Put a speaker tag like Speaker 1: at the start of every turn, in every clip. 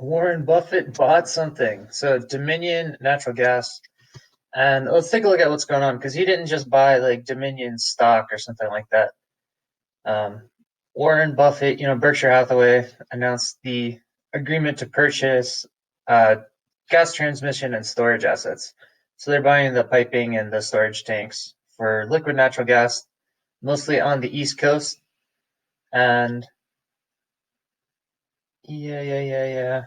Speaker 1: Warren Buffett bought something. So Dominion Natural Gas. And let's take a look at what's going on because he didn't just buy like Dominion stock or something like that. Um, Warren Buffett, Berkshire Hathaway announced the agreement to purchase uh, gas transmission and storage assets. So they're buying the piping and the storage tanks for liquid natural gas, mostly on the East Coast. And yeah.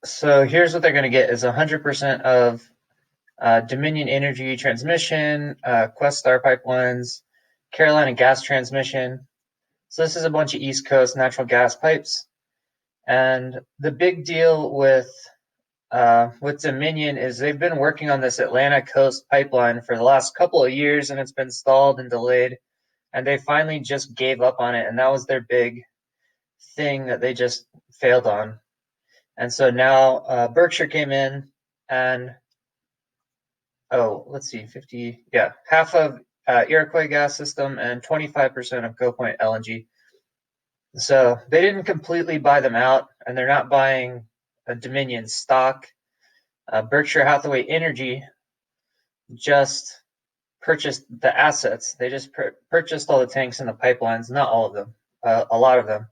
Speaker 1: So here's what they're going to get is 100% of Dominion Energy Transmission, Questar Pipelines, Carolina Gas Transmission. So this is a bunch of East Coast natural gas pipes. And the big deal with Dominion is they've been working on this Atlantic Coast pipeline for the last couple of years, and it's been stalled and delayed. And they finally just gave up on it, and that was their big thing that they just failed on. And so now Berkshire came in and let's see, 50, yeah, half of Iroquois Gas System and 25% of Cove Point LNG. So they didn't completely buy them out, and they're not buying a Dominion stock. Berkshire Hathaway Energy just purchased the assets. They just purchased all the tanks and the pipelines, not all of them, a lot of them,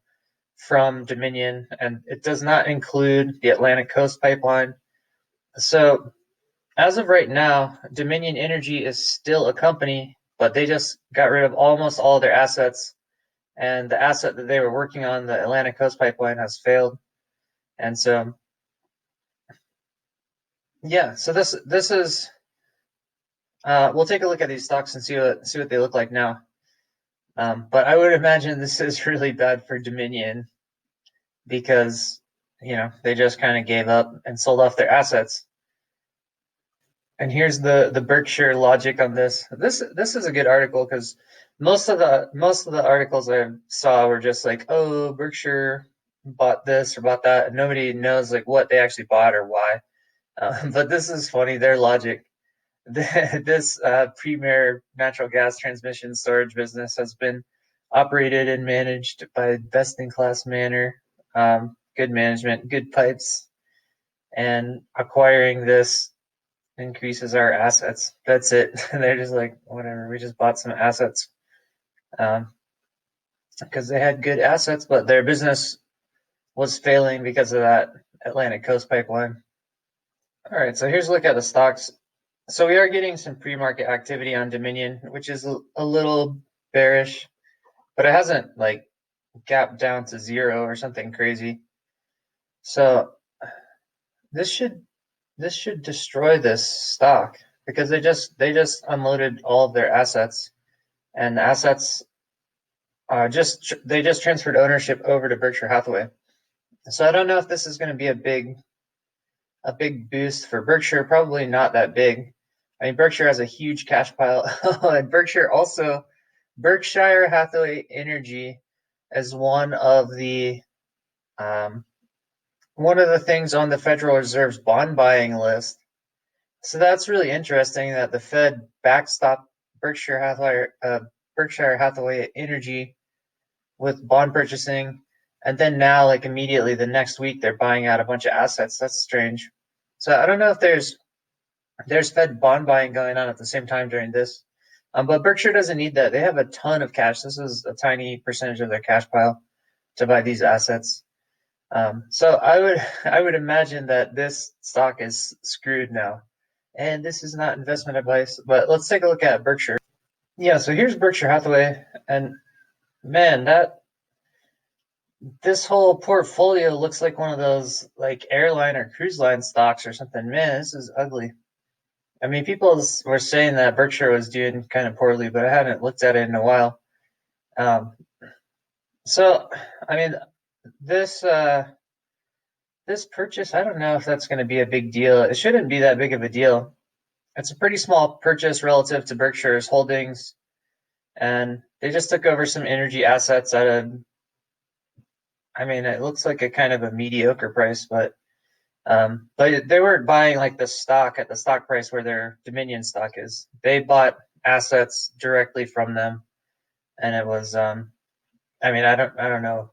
Speaker 1: from Dominion, and it does not include the Atlantic Coast pipeline. So as of right now, Dominion Energy is still a company, but they just got rid of almost all of their assets. And the asset that they were working on, the Atlantic Coast Pipeline, has failed. And so, yeah, so this is we'll take a look at these stocks and see what they look like now. But I would imagine this is really bad for Dominion because they just kind of gave up and sold off their assets. And here's the Berkshire logic on this. This is a good article because most of the articles I saw were just like, oh, Berkshire bought this or bought that, and nobody knows like what they actually bought or why. But this is funny. Their logic. This premier natural gas transmission storage business has been operated and managed by best-in-class manner, good management, good pipes, and acquiring this increases our assets. That's it. They're just like, whatever, we just bought some assets because they had good assets, but their business was failing because of that Atlantic Coast pipeline. All right, so here's a look at the stocks. So we are getting some pre-market activity on Dominion, which is a little bearish, but it hasn't like gapped down to zero or something crazy. So this should destroy this stock because they just unloaded all of their assets, and the assets they just transferred ownership over to Berkshire Hathaway. So I don't know if this is going to be a big boost for Berkshire. Probably not that big. I mean, Berkshire has a huge cash pile, and Berkshire Hathaway Energy is one of the things on the Federal Reserve's bond buying list. So that's really interesting that the Fed backstopped Berkshire Hathaway Energy with bond purchasing, and then now, like immediately the next week, they're buying out a bunch of assets. That's strange. So I don't know if there's Fed bond buying going on at the same time during this, but Berkshire doesn't need that. They have a ton of cash. This is a tiny percentage of their cash pile to buy these assets. So I would imagine that this stock is screwed now. And this is not investment advice, but let's take a look at Berkshire. Yeah, so here's Berkshire Hathaway, and man, this whole portfolio looks like one of those like airline or cruise line stocks or something. Man, this is ugly. I mean, people were saying that Berkshire was doing kind of poorly, but I hadn't looked at it in a while. So, I mean, this this purchase, I don't know if that's going to be a big deal. It shouldn't be that big of a deal. It's a pretty small purchase relative to Berkshire's holdings, and they just took over some energy assets I mean, it looks like a kind of a mediocre price, but they weren't buying like the stock at the stock price where their Dominion stock is. They bought assets directly from them, and it was I mean, I don't know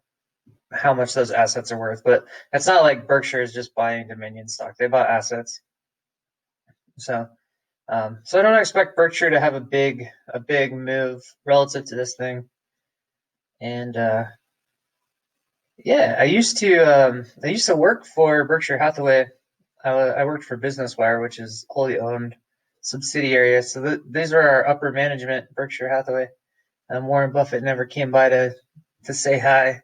Speaker 1: how much those assets are worth. But it's not like Berkshire is just buying Dominion stock; they bought assets. So, so I don't expect Berkshire to have a big move relative to this thing. And yeah, I used to work for Berkshire Hathaway. I worked for Business Wire, which is wholly owned subsidiary. So these are our upper management, Berkshire Hathaway. Warren Buffett never came by to say hi.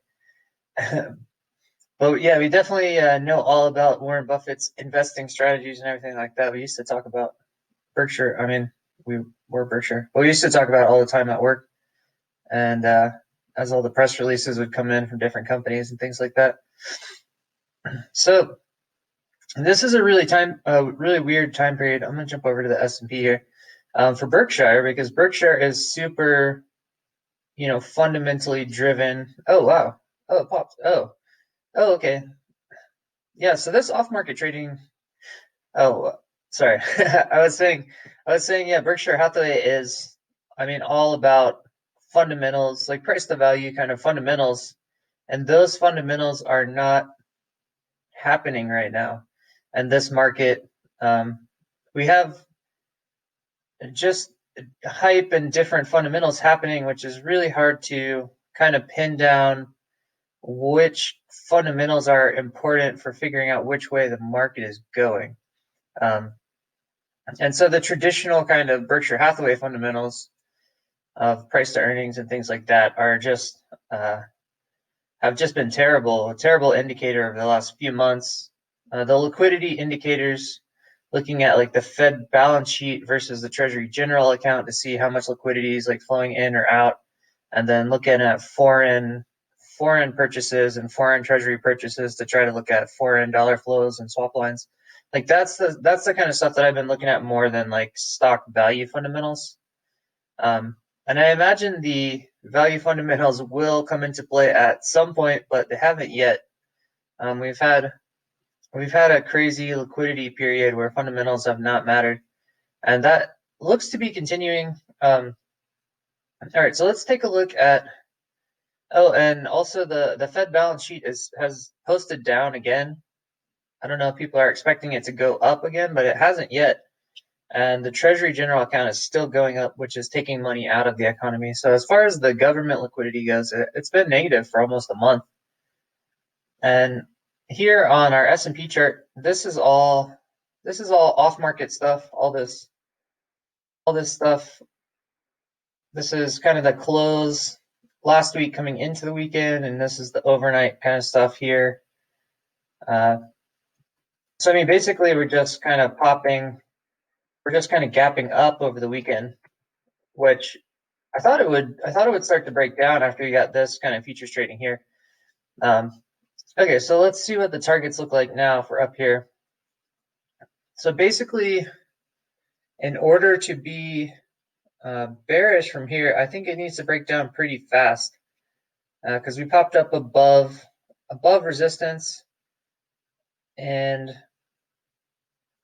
Speaker 1: But yeah, we definitely know all about Warren Buffett's investing strategies and everything like that. We used to talk about Berkshire. I mean, we were Berkshire, but we used to talk about it all the time at work. And as all the press releases would come in from different companies and things like that. So this is a really weird time period. I'm gonna jump over to the S&P here for Berkshire, because Berkshire is super, fundamentally driven. Oh wow! Oh, it popped. Oh, okay. Yeah. So this off-market trading. Oh, sorry. I was saying, yeah, Berkshire Hathaway is, I mean, all about fundamentals, like price to value kind of fundamentals, and those fundamentals are not happening right now. And this market, we have just hype and different fundamentals happening, which is really hard to kind of pin down which fundamentals are important for figuring out which way the market is going. Um, and so the traditional kind of Berkshire Hathaway fundamentals of price to earnings and things like that are just have just been terrible, a terrible indicator over the last few months. The liquidity indicators, looking at like the Fed balance sheet versus the Treasury General account to see how much liquidity is like flowing in or out, and then looking at foreign purchases and foreign Treasury purchases to try to look at foreign dollar flows and swap lines. Like that's the kind of stuff that I've been looking at more than like stock value fundamentals. And I imagine the value fundamentals will come into play at some point, but they haven't yet. We've had a crazy liquidity period where fundamentals have not mattered, and that looks to be continuing. All right, so let's take a look at. Oh, and also the Fed balance sheet has posted down again. I don't know if people are expecting it to go up again, but it hasn't yet. And the Treasury General account is still going up, which is taking money out of the economy. So as far as the government liquidity goes, it's been negative for almost a month. And here on our S&P chart, this is all off-market stuff. All this stuff. This is kind of the close last week coming into the weekend, and this is the overnight kind of stuff here. So I mean, basically, we're just kind of gapping up over the weekend, which I thought it would start to break down after you got this kind of futures trading here. Okay, so let's see what the targets look like now for up here. So basically, in order to be bearish from here, I think it needs to break down pretty fast, because we popped up above resistance, and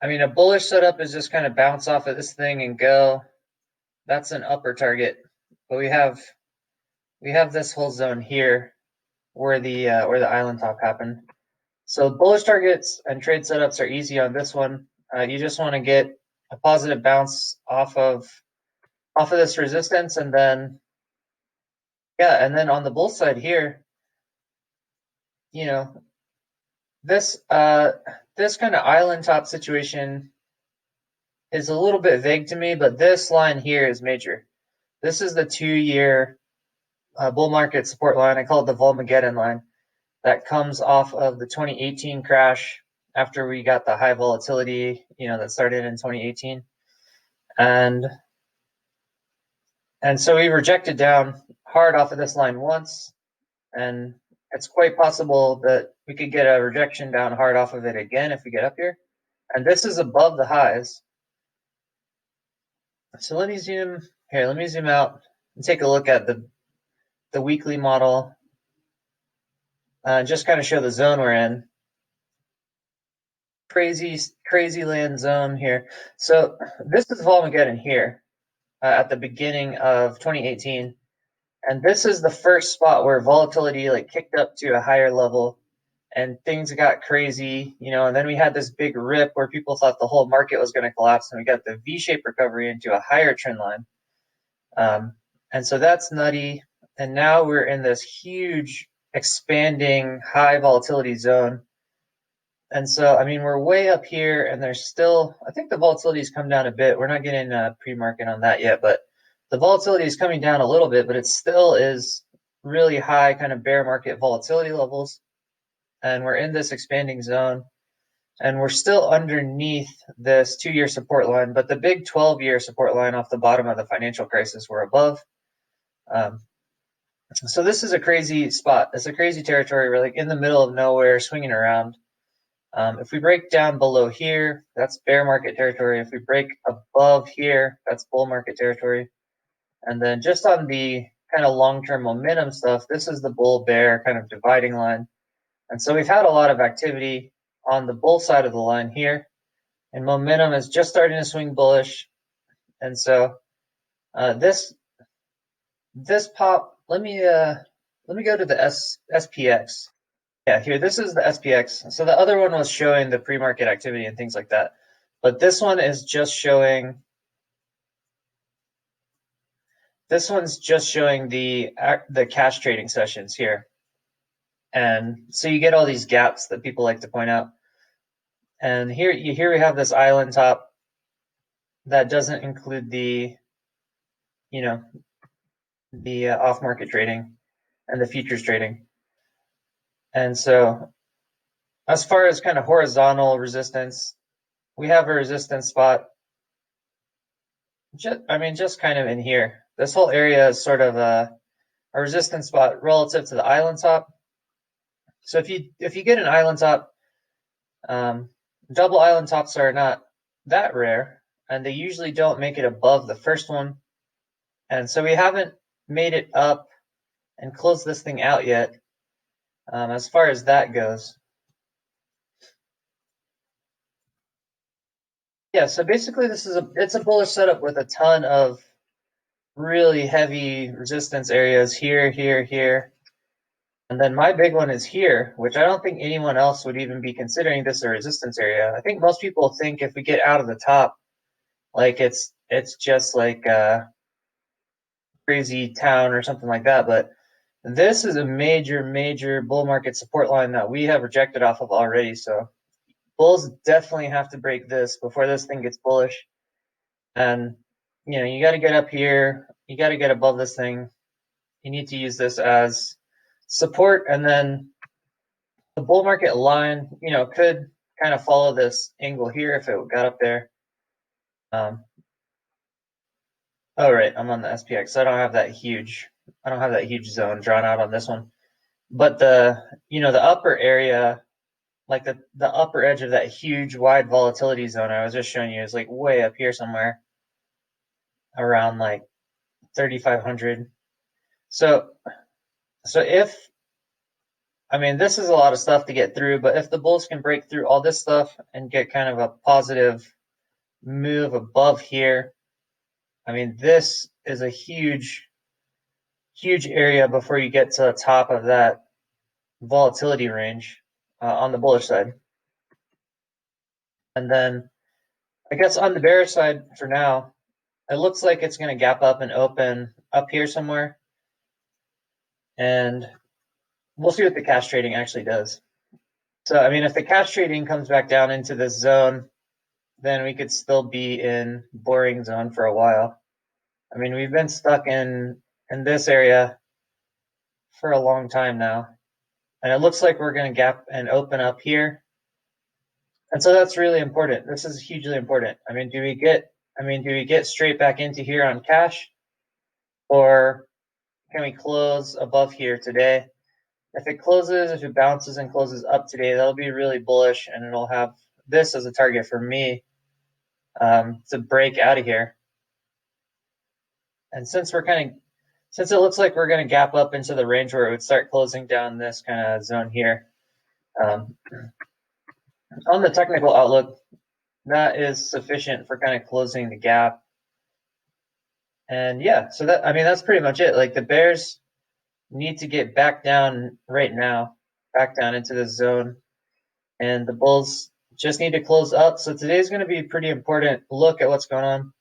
Speaker 1: I mean, a bullish setup is just kind of bounce off of this thing and go. That's an upper target, but we have this whole zone here where the island top happened. So bullish targets and trade setups are easy on this one. You just want to get a positive bounce off of this resistance, and then on the bull side here, this kind of island top situation is a little bit vague to me, but this line here is major. This is the 2-year bull market support line. I call it the Volmageddon line. That comes off of the 2018 crash after we got the high volatility, that started in 2018. And so we rejected down hard off of this line once, and it's quite possible that we could get a rejection down hard off of it again if we get up here. And this is above the highs. So let me zoom out and take a look at the weekly model. Just kind of show the zone we're in. Crazy land zone here. So this is Volmageddon here at the beginning of 2018. And this is the first spot where volatility like kicked up to a higher level and things got crazy, and then we had this big rip where people thought the whole market was going to collapse, and we got the V-shaped recovery into a higher trend line. And so that's nutty. And now we're in this huge expanding high volatility zone. And so, I mean, we're way up here, and there's still, I think the volatility's come down a bit. We're not getting pre-market on that yet, but the volatility is coming down a little bit, but it still is really high kind of bear market volatility levels. And we're in this expanding zone, and we're still underneath this 2-year support line, but the big 12-year support line off the bottom of the financial crisis we're above. So this is a crazy spot. It's a crazy territory. We're like in the middle of nowhere, swinging around. If we break down below here, that's bear market territory. If we break above here, that's bull market territory. And then just on the kind of long-term momentum stuff, this is the bull-bear kind of dividing line. And so we've had a lot of activity on the bull side of the line here, and momentum is just starting to swing bullish. And so this pop, let me go to the SPX. Yeah, here, this is the SPX. So the other one was showing the pre-market activity and things like that. But this one is just showing, the cash trading sessions here. And so you get all these gaps that people like to point out. And here we have this island top that doesn't include the off-market trading and the futures trading. And so as far as kind of horizontal resistance, we have a resistance spot, just kind of in here. This whole area is sort of a resistance spot relative to the island top. So if you get an island top, double island tops are not that rare, and they usually don't make it above the first one. And so we haven't made it up and closed this thing out yet, as far as that goes. Yeah, so basically it's a bullish setup with a ton of really heavy resistance areas here, here, here. And then my big one is here, which I don't think anyone else would even be considering this a resistance area. I think most people think if we get out of the top, like it's just like a crazy town or something like that. But this is a major, major bull market support line that we have rejected off of already. So bulls definitely have to break this before this thing gets bullish. And you got to get up here. You got to get above this thing. You need to use this as support, and then the bull market line, could kind of follow this angle here if it got up there. Oh, right, I'm on the SPX, so I don't have that huge zone drawn out on this one. But the upper area, like the upper edge of that huge wide volatility zone I was just showing you, is like way up here somewhere around like 3,500. So if, this is a lot of stuff to get through, but if the bulls can break through all this stuff and get kind of a positive move above here, this is a huge, huge area before you get to the top of that volatility range on the bullish side. And then I guess on the bearish side for now, it looks like it's going to gap up and open up here somewhere. And we'll see what the cash trading actually does. So, if the cash trading comes back down into this zone, then we could still be in boring zone for a while. We've been stuck in this area for a long time now. And it looks like we're going to gap and open up here. And so that's really important. This is hugely important. Do we get straight back into here on cash, or can we close above here today? If it bounces and closes up today, that'll be really bullish, and it'll have this as a target for me to break out of here. And since it looks like we're going to gap up into the range where it would start closing down this kind of zone here, on the technical outlook, that is sufficient for kind of closing the gap. And yeah, so that, I mean, that's pretty much it. Like the bears need to get back down right now, back down into this zone, and the bulls just need to close up. So today's going to be a pretty important look at what's going on.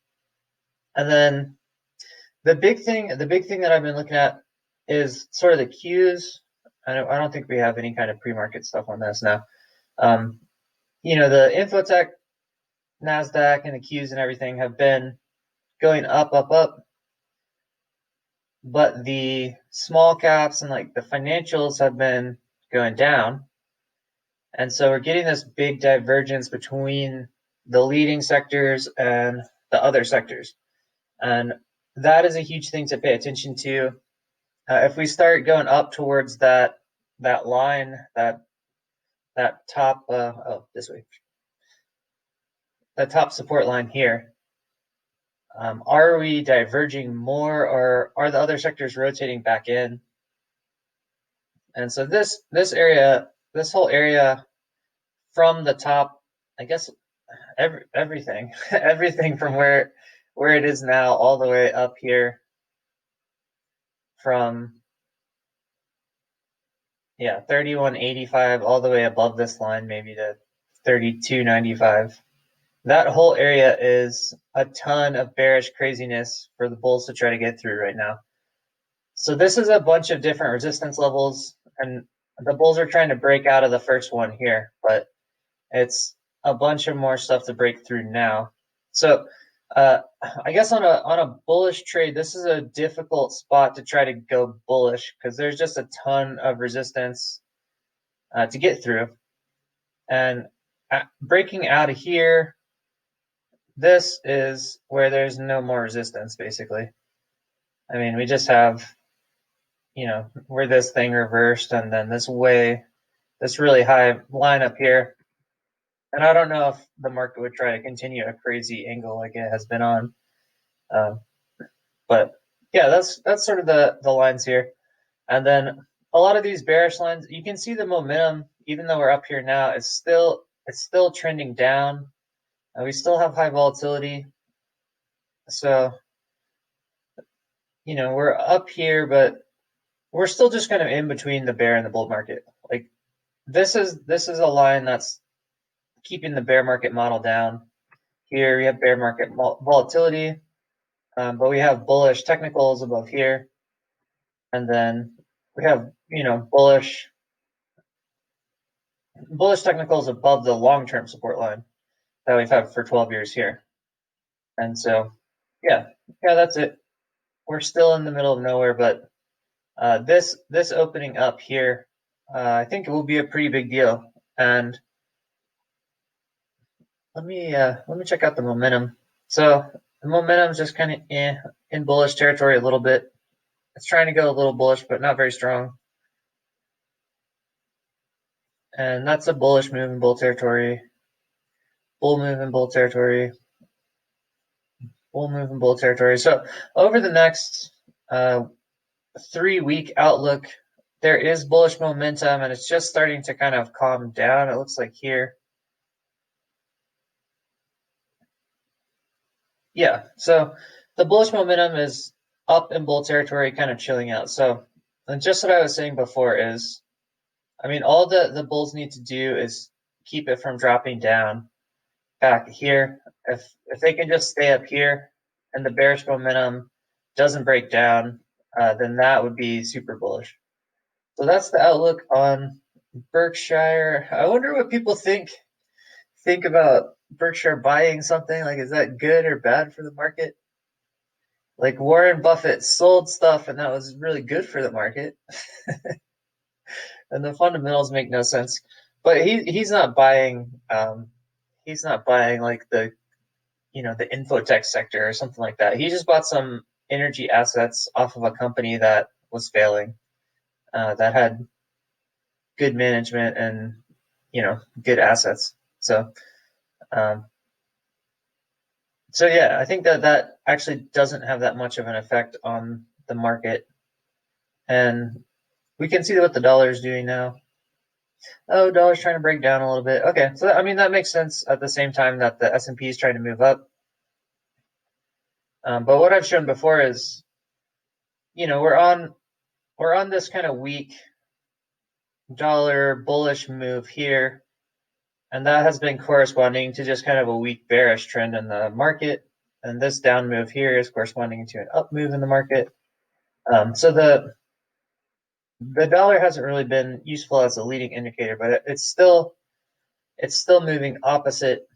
Speaker 1: And then the big thing that I've been looking at is sort of the cues. I don't think we have any kind of pre-market stuff on this now. Um, the Infotech, Nasdaq, and the cues and everything have been going up, up, up, but the small caps and like the financials have been going down. And so we're getting this big divergence between the leading sectors and the other sectors. And that is a huge thing to pay attention to. If we start going up towards that line, that top this way, that top support line here, are we diverging more, or are the other sectors rotating back in? And so this whole area from the top, I guess everything everything from where it is now all the way up here, from 3185 all the way above this line, maybe to 3295. That whole area is a ton of bearish craziness for the bulls to try to get through right now. So this is a bunch of different resistance levels, and the bulls are trying to break out of the first one here, but it's a bunch of more stuff to break through now. So I guess on a bullish trade, this is a difficult spot to try to go bullish because there's just a ton of resistance to get through. And breaking out of here, this is where there's no more resistance, basically. I mean, we just have, where this thing reversed, and then this really high line up here. And I don't know if the market would try to continue a crazy angle like it has been on. But yeah, that's sort of the lines here. And then a lot of these bearish lines, you can see the momentum, even though we're up here now, it's still trending down. We still have high volatility. So, we're up here, but we're still just kind of in between the bear and the bull market. Like this is a line that's keeping the bear market model down. Here we have bear market volatility, but we have bullish technicals above here, and then we have bullish technicals above the long-term support line that we've had for 12 years here. And so yeah, that's it. We're still in the middle of nowhere, but this opening up here, I think it will be a pretty big deal. And let me check out the momentum. So the momentum is just kind of in bullish territory a little bit. It's trying to go a little bullish, but not very strong. And that's a bullish move in bull territory. Bull move in bull territory. Bull move in bull territory. So over the next 3-week outlook, there is bullish momentum, and it's just starting to kind of calm down. It looks like here. Yeah, so the bullish momentum is up in bull territory, kind of chilling out. So, and just what I was saying before is, I mean, all the bulls need to do is keep it from dropping down back here. If they can just stay up here and the bearish momentum doesn't break down, then that would be super bullish. So that's the outlook on Berkshire. I wonder what people think about Berkshire buying something. Like, is that good or bad for the market? Like Warren Buffett sold stuff, and that was really good for the market. And the fundamentals make no sense. But he's not buying. He's not buying like the infotech sector or something like that. He just bought some energy assets off of a company that was failing, that had good management and good assets. So yeah, I think that actually doesn't have that much of an effect on the market. And we can see what the dollar is doing now. Oh, dollar's trying to break down a little bit. Okay, so I mean that makes sense. At the same time that the S&P is trying to move up. But what I've shown before is, we're on this kind of weak dollar bullish move here, and that has been corresponding to just kind of a weak bearish trend in the market. And this down move here is corresponding to an up move in the market. So the dollar hasn't really been useful as a leading indicator, but it's still moving opposite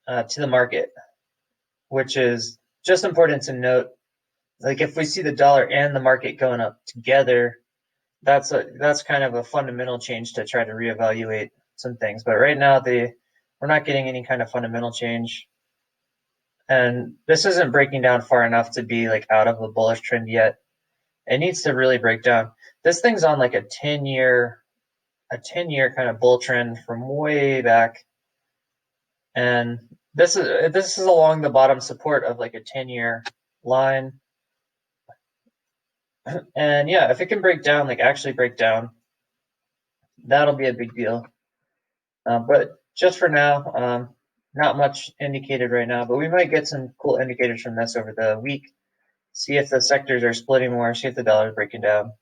Speaker 1: to the market, which is just important to note. Like if we see the dollar and the market going up together, that's kind of a fundamental change to try to reevaluate some things. But right now we're not getting any kind of fundamental change, and this isn't breaking down far enough to be like out of the bullish trend yet. It needs to really break down. This thing's on like a 10-year kind of bull trend from way back, and this is along the bottom support of like a 10-year line. And yeah, if it can break down, like actually break down, that'll be a big deal. But just for now, not much indicated right now, but we might get some cool indicators from this over the week. See if the sectors are splitting more, see if the dollar is breaking down.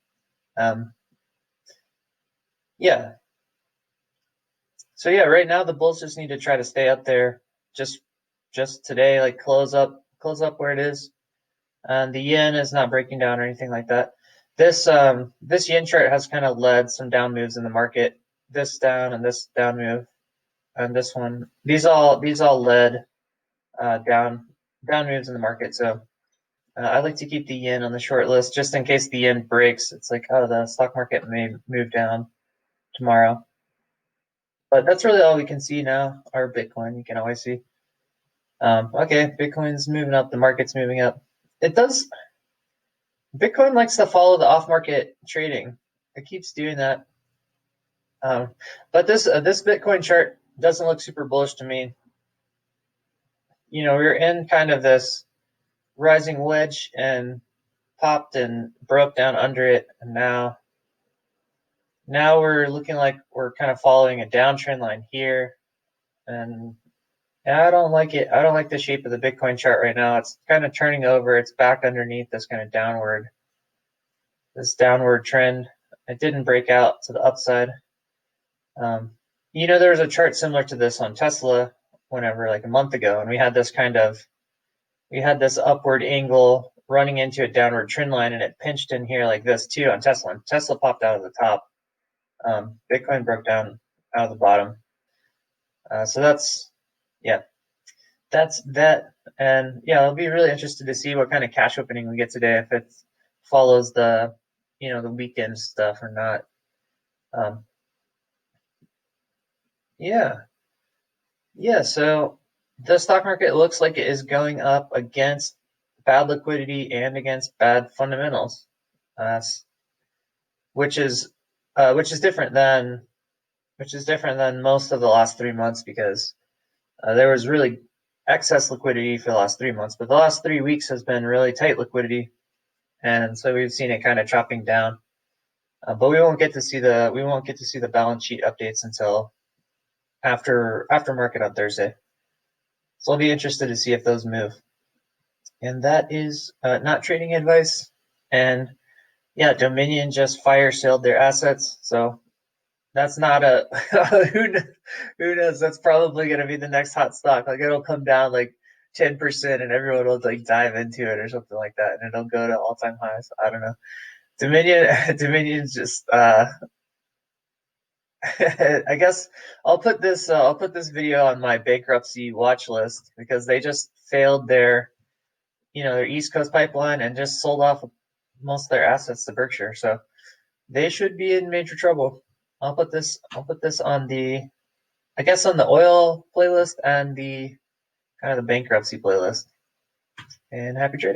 Speaker 1: Yeah. So yeah, right now the bulls just need to try to stay up there. Just today, like close up where it is. And the yen is not breaking down or anything like that. This yen chart has kind of led some down moves in the market. This down and this down move, and this one. These all led down moves in the market. So I like to keep the yen on the short list just in case the yen breaks. It's like, oh, the stock market may move down tomorrow. But that's really all we can see now. Our Bitcoin, you can always see. Okay, Bitcoin's moving up. The market's moving up. Bitcoin likes to follow the off-market trading. It keeps doing that. But this Bitcoin chart doesn't look super bullish to me. We're in kind of this rising wedge and popped and broke down under it, and now we're looking like we're kind of following a downtrend line here, and I don't like it. I don't like the shape of the Bitcoin chart right now. It's kind of turning over. It's back underneath this kind of downward trend. It didn't break out to the upside. There was a chart similar to this on Tesla whenever, like a month ago, and we had this upward angle running into a downward trend line, and it pinched in here like this too on Tesla. And Tesla popped out of the top. Bitcoin broke down out of the bottom. So that's that. And yeah, I'll be really interested to see what kind of cash opening we get today, if it follows the weekend stuff or not. So the stock market looks like it is going up against bad liquidity and against bad fundamentals, which is different than most of the last 3 months, because there was really excess liquidity for the last 3 months, but the last 3 weeks has been really tight liquidity, and so we've seen it kind of chopping down. But we won't get to see the balance sheet updates until after market on Thursday. So I'll be interested to see if those move. And that is not trading advice. And yeah, Dominion just fire sailed their assets, so that's not a who knows. That's probably going to be the next hot stock. Like it'll come down like 10%, and everyone will like dive into it or something like that, and it'll go to all-time highs. I don't know. Dominion's just. I guess I'll put this video on my bankruptcy watch list, because they just failed their East Coast pipeline and just sold off most of their assets to Berkshire. So they should be in major trouble. I'll put this on the oil playlist and the kind of the bankruptcy playlist. And happy trading.